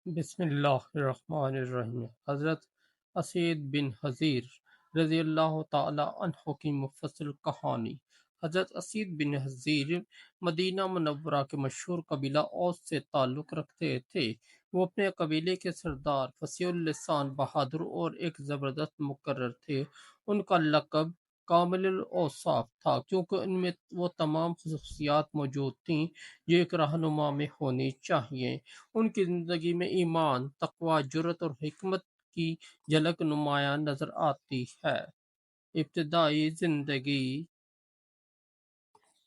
بسم اللہ الرحمن الرحیم۔ حضرت اسید بن حضیر رضی اللہ تعالی عنہ کی مفصل کہانی۔ حضرت اسید بن حضیر مدینہ منورہ کے مشہور قبیلہ اوس سے تعلق رکھتے تھے۔ وہ اپنے قبیلے کے سردار، فصیح اللسان، بہادر اور ایک زبردست مقرر تھے۔ ان کا لقب کامل الاوصاف تھا کیونکہ ان میں وہ تمام خصوصیات موجود تھیں جو ایک رہنما میں ہونی چاہیے۔ ان کی زندگی میں ایمان، تقوی، جرأت اور حکمت کی جھلک نمایاں نظر آتی ہے۔ ابتدائی زندگی۔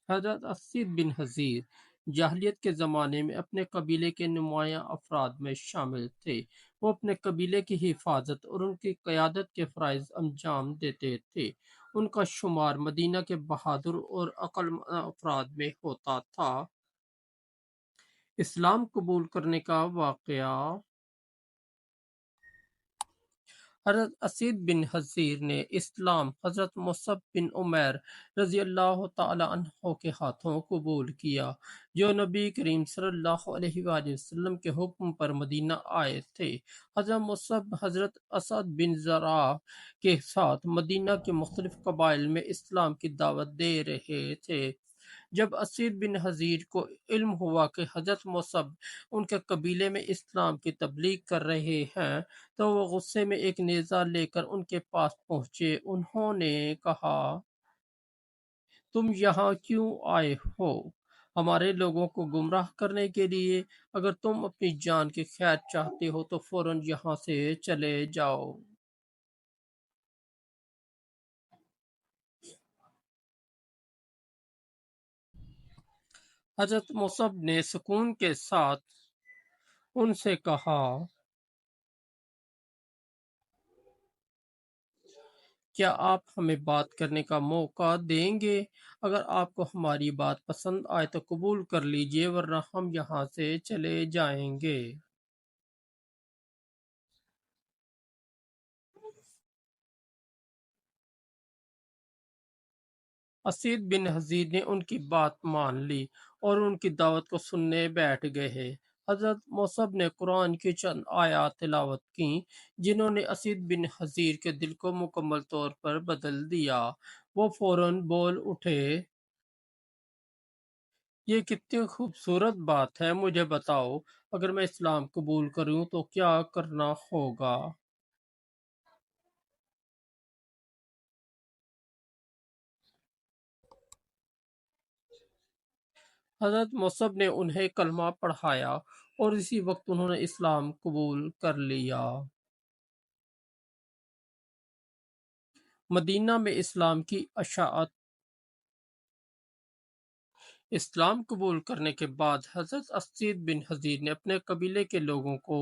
حضرت اسید بن حضیر جاہلیت کے زمانے میں اپنے قبیلے کے نمایاں افراد میں شامل تھے۔ وہ اپنے قبیلے کی حفاظت اور ان کی قیادت کے فرائض انجام دیتے تھے۔ ان کا شمار مدینہ کے بہادر اور عقل مند افراد میں ہوتا تھا۔ اسلام قبول کرنے کا واقعہ۔ حضرت اسید بن حضیر نے اسلام حضرت مصعب بن عمیر رضی اللہ تعالی عنہ کے ہاتھوں قبول کیا، جو نبی کریم صلی اللہ علیہ وآلہ وسلم کے حکم پر مدینہ آئے تھے۔ حضرت مصعب حضرت اسد بن زرارہ کے ساتھ مدینہ کے مختلف قبائل میں اسلام کی دعوت دے رہے تھے۔ جب اسید بن حضیر کو علم ہوا کہ حضرت مصعب ان کے قبیلے میں اسلام کی تبلیغ کر رہے ہیں تو وہ غصے میں ایک نیزہ لے کر ان کے پاس پہنچے۔ انہوں نے کہا، تم یہاں کیوں آئے ہو؟ ہمارے لوگوں کو گمراہ کرنے کے لیے؟ اگر تم اپنی جان کی خیر چاہتے ہو تو فوراً یہاں سے چلے جاؤ۔ حضرت مصعب نے سکون کے ساتھ ان سے کہا، کیا آپ ہمیں بات کرنے کا موقع دیں گے؟ اگر آپ کو ہماری بات پسند آئے تو قبول کر لیجئے، ورنہ ہم یہاں سے چلے جائیں گے۔ اسید بن حضیر نے ان کی بات مان لی اور ان کی دعوت کو سننے بیٹھ گئے۔ حضرت مصعب نے قرآن کی چند آیات تلاوت کیں جنہوں نے اسید بن حضیر کے دل کو مکمل طور پر بدل دیا۔ وہ فوراً بول اٹھے، یہ کتنی خوبصورت بات ہے، مجھے بتاؤ، اگر میں اسلام قبول کروں تو کیا کرنا ہوگا؟ حضرت مصعب نے انہیں کلمہ پڑھایا اور اسی وقت انہوں نے اسلام قبول کر لیا۔ مدینہ میں اسلام کی اشاعت۔ اسلام قبول کرنے کے بعد حضرت اسید بن حضیر نے اپنے قبیلے کے لوگوں کو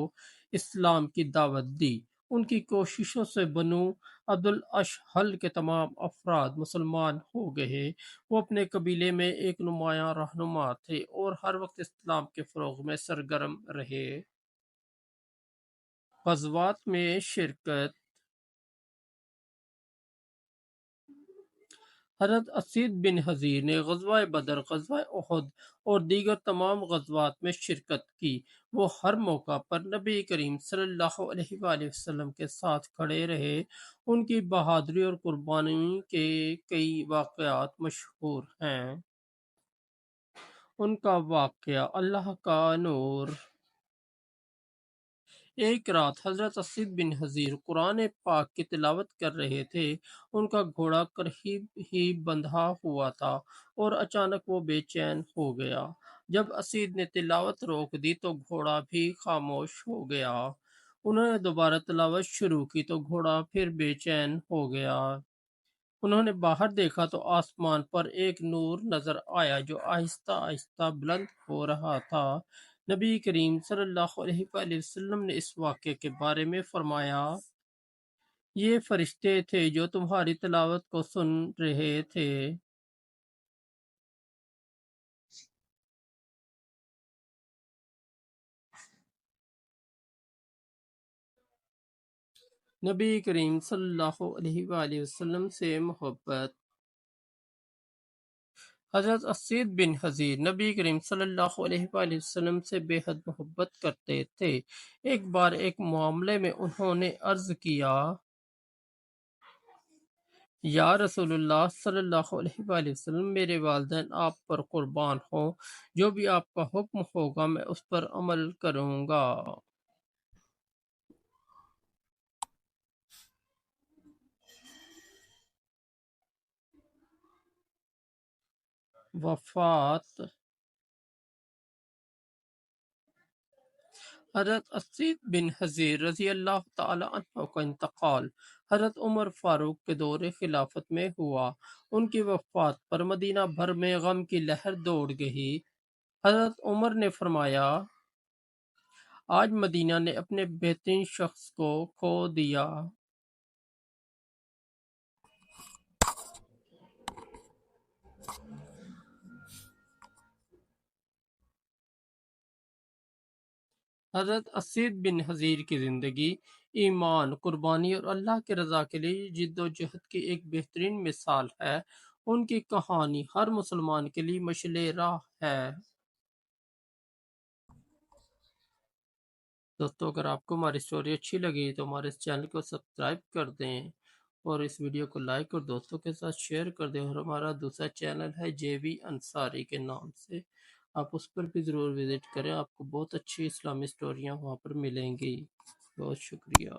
اسلام کی دعوت دی۔ ان کی کوششوں سے بنو عبد الاشہل کے تمام افراد مسلمان ہو گئے۔ وہ اپنے قبیلے میں ایک نمایاں رہنما تھے اور ہر وقت اسلام کے فروغ میں سرگرم رہے۔ غزوات میں شرکت۔ حضرت اسید بن حضیر نے غزوہ بدر، غزوہ احد اور دیگر تمام غزوات میں شرکت کی۔ وہ ہر موقع پر نبی کریم صلی اللہ علیہ وآلہ وسلم کے ساتھ کھڑے رہے۔ ان کی بہادری اور قربانی کے کئی واقعات مشہور ہیں۔ ان کا واقعہ، اللہ کا نور۔ ایک رات حضرت اسید بن حضیر قرآن پاک کی تلاوت کر رہے تھے۔ ان کا گھوڑا قریب ہی بندھا ہوا تھا اور اچانک وہ بے چین ہو گیا۔ جب اسید نے تلاوت روک دی تو گھوڑا بھی خاموش ہو گیا۔ انہوں نے دوبارہ تلاوت شروع کی تو گھوڑا پھر بے چین ہو گیا۔ انہوں نے باہر دیکھا تو آسمان پر ایک نور نظر آیا جو آہستہ آہستہ بلند ہو رہا تھا۔ نبی کریم صلی اللہ علیہ وآلہ وسلم نے اس واقعے کے بارے میں فرمایا، یہ فرشتے تھے جو تمہاری تلاوت کو سن رہے تھے۔ نبی کریم صلی اللہ علیہ وآلہ وسلم سے محبت۔ حضرت اسید بن حضیر نبی کریم صلی اللہ علیہ وآلہ وسلم سے بے حد محبت کرتے تھے۔ ایک بار ایک معاملے میں انہوں نے عرض کیا، یا رسول اللہ صلی اللہ علیہ وآلہ وسلم، میرے والدین آپ پر قربان ہوں، جو بھی آپ کا حکم ہوگا میں اس پر عمل کروں گا۔ وفات حضرت اسید بن حضیر رضی اللہ تعالی عنہ کا انتقال حضرت عمر فاروق کے دور خلافت میں ہوا۔ ان کی وفات پر مدینہ بھر میں غم کی لہر دوڑ گئی۔ حضرت عمر نے فرمایا، آج مدینہ نے اپنے بہترین شخص کو کھو دیا۔ حضرت اسید بن حضیر کی زندگی ایمان، قربانی اور اللہ کی رضا کے لیے جد و جہد کی ایک بہترین مثال ہے۔ ان کی کہانی ہر مسلمان کے لیے مشعل راہ ہے۔ دوستو، اگر آپ کو ہماری اسٹوری اچھی لگی تو ہمارے اس چینل کو سبسکرائب کر دیں اور اس ویڈیو کو لائک اور دوستوں کے ساتھ شیئر کر دیں، اور ہمارا دوسرا چینل ہے جے وی انصاری کے نام سے، آپ اس پر بھی ضرور وزٹ کریں، آپ کو بہت اچھی اسلامی اسٹوریاں وہاں پر ملیں گی۔ بہت شکریہ۔